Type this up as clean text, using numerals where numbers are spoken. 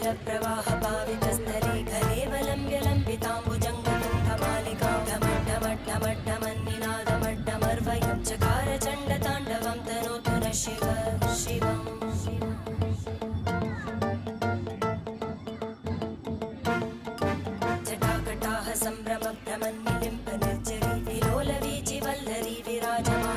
प्रवाह पावितस्थले कलेवलं व्यलम्बिताम्बुजङ्गतुङ्गमालिका ढमड्ढमड्ढमड्ढमन्निनादमड्ढमर्वयं चकार चण्डताण्डवं तनोतु नः शिव शिवम् जटाकटाः सम्भ्रमभ्रमन्निलिम्ब निर्जरी विलोलवीचि वल्लरी विराजमान